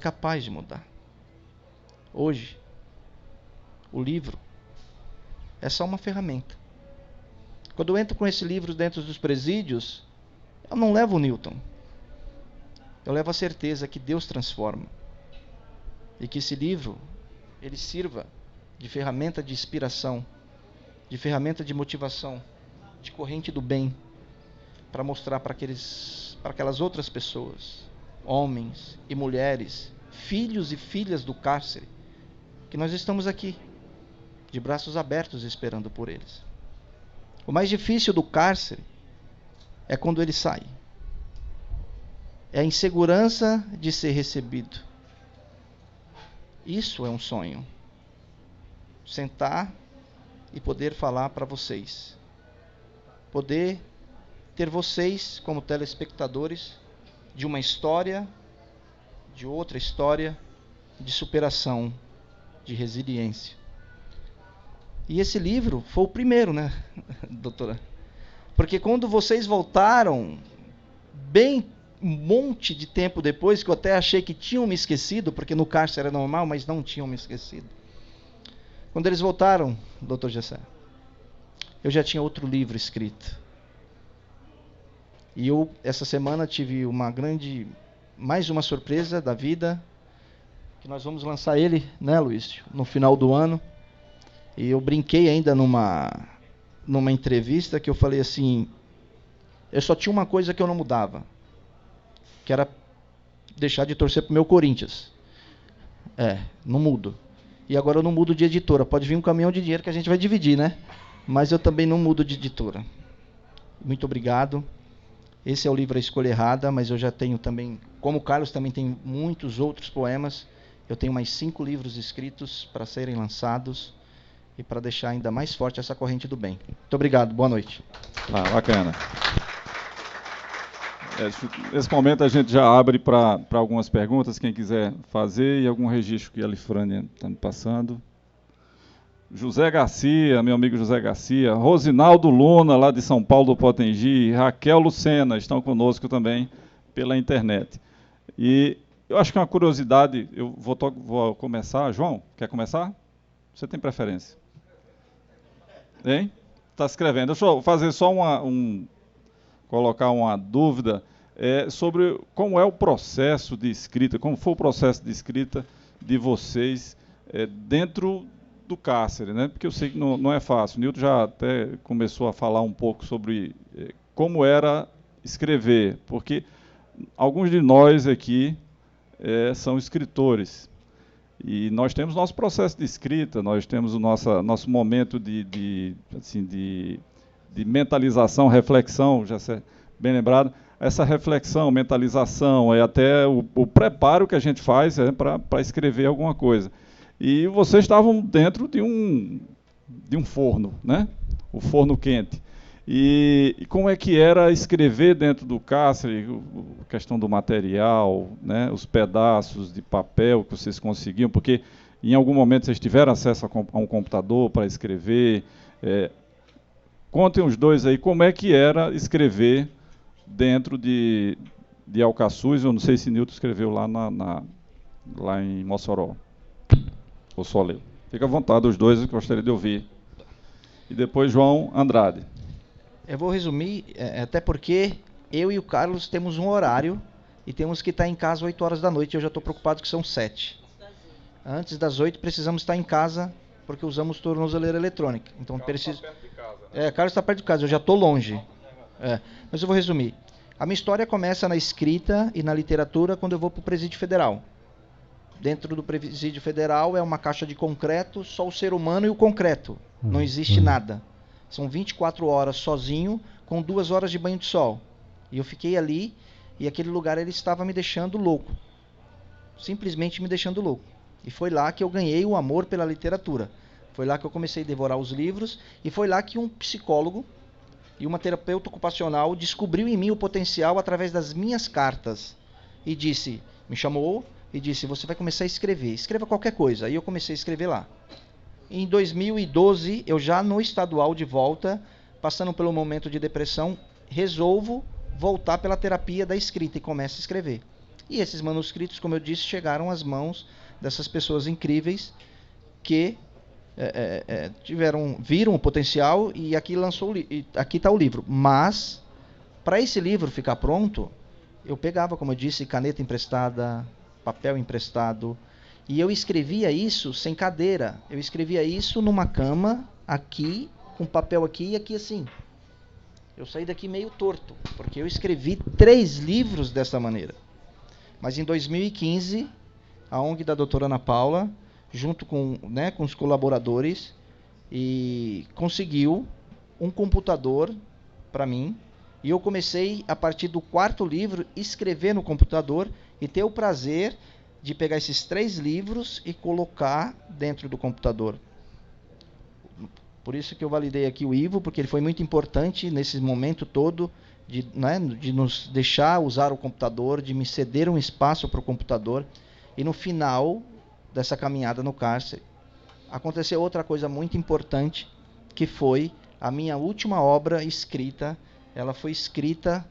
capaz de mudar. Hoje, o livro é só uma ferramenta. Quando eu entro com esse livro dentro dos presídios, eu não levo o Newton. Eu levo a certeza que Deus transforma. E que esse livro, ele sirva de ferramenta de inspiração, de ferramenta de motivação, de corrente do bem, para mostrar para aquelas outras pessoas, homens e mulheres, filhos e filhas do cárcere, que nós estamos aqui, de braços abertos, esperando por eles. O mais difícil do cárcere é quando ele sai. É a insegurança de ser recebido. Isso é um sonho. Sentar e poder falar para vocês. Poder ter vocês como telespectadores de uma história, de outra história, de superação, de resiliência. E esse livro foi o primeiro, né, doutora? Porque quando vocês voltaram, bem um monte de tempo depois, que eu até achei que tinham me esquecido, porque no cárcere era normal, mas não tinham me esquecido. Quando eles voltaram, doutor Gessé, eu já tinha outro livro escrito. E eu, essa semana, tive mais uma surpresa da vida, que nós vamos lançar ele, né, Luiz, no final do ano. E eu brinquei ainda numa entrevista que eu falei assim, eu só tinha uma coisa que eu não mudava, que era deixar de torcer pro meu Corinthians. Não mudo. E agora eu não mudo de editora. Pode vir um caminhão de dinheiro que a gente vai dividir, né? Mas eu também não mudo de editora. Muito obrigado. Esse é o livro A Escolha Errada, mas eu já tenho também, como o Carlos também tem muitos outros poemas, eu tenho mais 5 livros escritos para serem lançados e para deixar ainda mais forte essa corrente do bem. Muito obrigado, boa noite. Bacana. Nesse momento a gente já abre para algumas perguntas, quem quiser fazer, e algum registro que a Alifrânia está me passando. José Garcia, meu amigo José Garcia, Rosinaldo Luna, lá de São Paulo do Potengi, Raquel Lucena, estão conosco também pela internet. E eu acho que é uma curiosidade, eu vou começar. João, quer começar? Você tem preferência? Hein? Está escrevendo. Deixa eu fazer só colocar uma dúvida sobre como é o processo de escrita, como foi o processo de escrita de vocês dentro do cárcere, né? Porque eu sei que não é fácil. O Nilton já até começou a falar um pouco sobre como era escrever, porque alguns de nós aqui são escritores. E nós temos nosso processo de escrita, nós temos o nosso momento de mentalização, reflexão, já é bem lembrado. Essa reflexão, mentalização, é até o preparo que a gente faz para escrever alguma coisa. E vocês estavam dentro de um forno, né? O forno quente. E como é que era escrever dentro do cárcere, a questão do material, né? Os pedaços de papel que vocês conseguiam, porque em algum momento vocês tiveram acesso a um computador para escrever. Contem os dois aí, como é que era escrever dentro de Alcaçuz. Eu não sei se Nilton escreveu lá em Mossoró. Ou só leu. Fica à vontade, os dois, eu gostaria de ouvir. E depois João Andrade. Eu vou resumir, até porque eu e o Carlos temos um horário e temos que estar em casa 8 horas da noite. Eu já estou preocupado que são 7. Antes das 8 precisamos estar em casa, porque usamos tornozeleira eletrônica. Então preciso. Carlos está perto de casa, né? Carlos está perto de casa, eu já estou longe. Mas eu vou resumir. A minha história começa na escrita e na literatura quando eu vou para o Presídio Federal. Dentro do Presídio Federal é uma caixa de concreto, só o ser humano e o concreto. Não existe nada. São 24 horas sozinho, com 2 horas de banho de sol. E eu fiquei ali, e aquele lugar ele estava me deixando louco. Simplesmente me deixando louco. E foi lá que eu ganhei o amor pela literatura. Foi lá que eu comecei a devorar os livros, e foi lá que um psicólogo e uma terapeuta ocupacional descobriu em mim o potencial através das minhas cartas. E me chamou e disse, você vai começar a escrever. Escreva qualquer coisa. Aí eu comecei a escrever lá. Em 2012, eu já no estadual de volta, passando pelo momento de depressão, resolvo voltar pela terapia da escrita e começo a escrever. E esses manuscritos, como eu disse, chegaram às mãos dessas pessoas incríveis que viram o potencial, e aqui está o livro. Mas, para esse livro ficar pronto, eu pegava, como eu disse, caneta emprestada, papel emprestado, e eu escrevia isso sem cadeira. Eu escrevia isso numa cama, aqui, com papel aqui e aqui assim. Eu saí daqui meio torto, porque eu escrevi 3 livros dessa maneira. Mas em 2015, a ONG da doutora Ana Paula, junto com os colaboradores, e conseguiu um computador para mim. E eu comecei, a partir do 4º livro, escrever no computador e ter o prazer de pegar esses 3 livros e colocar dentro do computador. Por isso que eu validei aqui o Ivo, porque ele foi muito importante nesse momento todo de nos deixar usar o computador, de me ceder um espaço para o computador. E no final dessa caminhada no cárcere, aconteceu outra coisa muito importante, que foi a minha última obra escrita. Ela foi escrita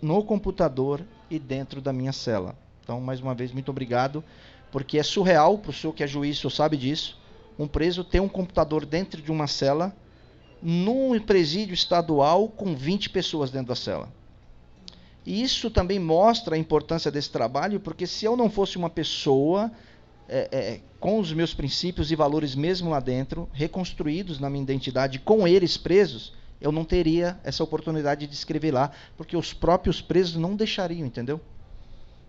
no computador e dentro da minha cela. Então, mais uma vez, muito obrigado, porque é surreal, para o senhor que é juiz, o senhor sabe disso, um preso ter um computador dentro de uma cela, num presídio estadual com 20 pessoas dentro da cela. E isso também mostra a importância desse trabalho, porque se eu não fosse uma pessoa com os meus princípios e valores mesmo lá dentro, reconstruídos na minha identidade, com eles presos, eu não teria essa oportunidade de escrever lá, porque os próprios presos não deixariam, entendeu?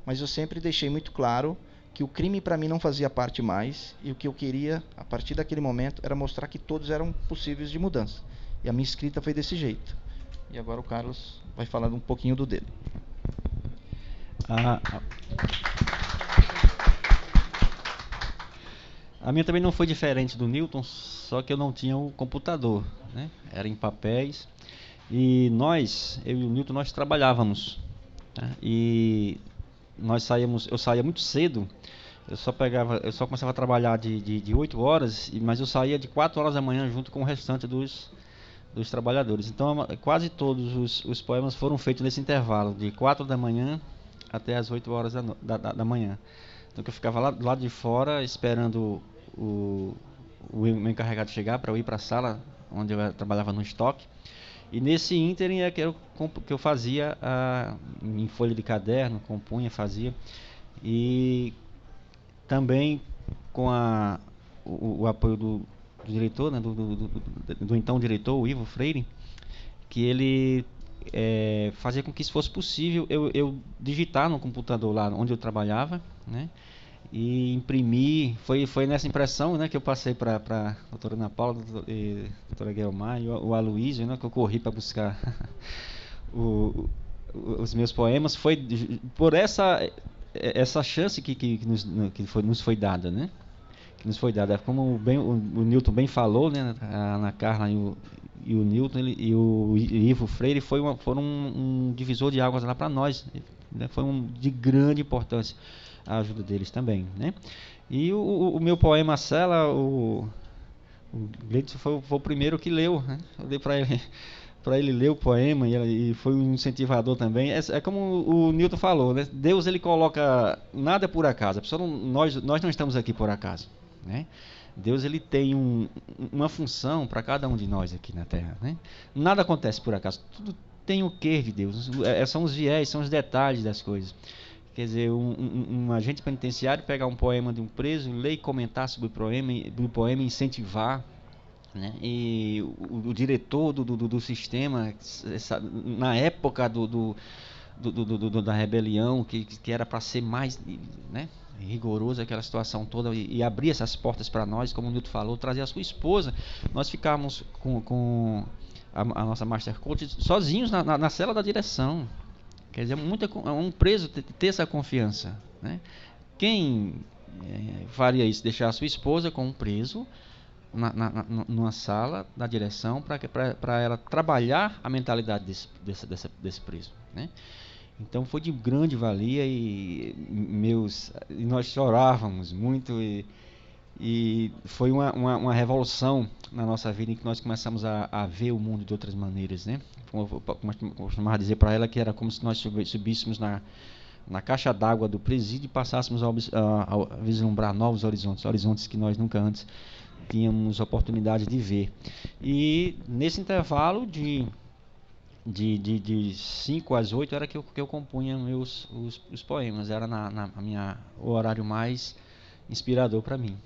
Mas eu sempre deixei muito claro que o crime para mim não fazia parte mais, e o que eu queria, a partir daquele momento, era mostrar que todos eram possíveis de mudança. E a minha escrita foi desse jeito. E agora o Carlos vai falar um pouquinho do dele. A minha também não foi diferente do Newton, só que eu não tinha o computador, né? Era em papéis. E eu e o Newton, nós trabalhávamos, tá? E eu saía muito cedo. Eu só começava a trabalhar de 8 horas, mas eu saía de 4 horas da manhã junto com o restante dos trabalhadores. Então, quase todos os poemas foram feitos nesse intervalo, de 4 da manhã até as 8 horas da manhã. Então, eu ficava lá do lado de fora, esperando o meu encarregado chegar para eu ir para a sala, onde eu trabalhava no estoque. E nesse ínterim é que eu fazia em folha de caderno, compunha, fazia. E também com o apoio do diretor, né, do então diretor, o Ivo Freire, que ele fazia com que isso fosse possível eu digitar no computador lá onde eu trabalhava, né, e imprimir. Foi nessa impressão, né, que eu passei para a doutora Ana Paula, doutora Guelmar e o Aloysio, né, que eu corri para buscar os meus poemas. Foi por essa chance que nos foi dada, né? Que nos foi dada. Como o Newton bem falou, né? A Ana Carla e o Newton e o Ivo Freire foram um divisor de águas lá para nós, né? Foi de grande importância a ajuda deles também, né? E o meu poema Cela, o Gleidson foi o primeiro que leu, né? Eu dei para ele ler o poema, e foi um incentivador também. É como o Newton falou, né? Deus, ele coloca nada por acaso. Nós não estamos aqui por acaso, né? Deus, ele tem uma função para cada um de nós aqui na Terra, né? Nada acontece por acaso. Tudo tem o quê de Deus. São os viés, são os detalhes das coisas. Quer dizer, um agente penitenciário pegar um poema de um preso, ler e comentar sobre o poema, incentivar, né? E o diretor do sistema, na época da rebelião, que era para ser mais, né, rigoroso aquela situação toda, e abrir essas portas para nós, como o Nilton falou, trazer a sua esposa. Nós ficávamos com a nossa Master Coach sozinhos na cela da direção. Quer dizer, um preso ter essa confiança, né? Quem faria isso? Deixar a sua esposa com um preso numa sala da direção para ela trabalhar a mentalidade desse preso, né? Então foi de grande valia, e nós chorávamos muito, e foi uma revolução na nossa vida, em que nós começamos a ver o mundo de outras maneiras, né? Como eu costumava dizer para ela, que era como se nós subíssemos na caixa d'água do presídio e passássemos a vislumbrar novos horizontes, horizontes que nós nunca antes tínhamos oportunidade de ver. E nesse intervalo de 5 às 8 era que eu compunha os poemas, era o horário mais inspirador para mim.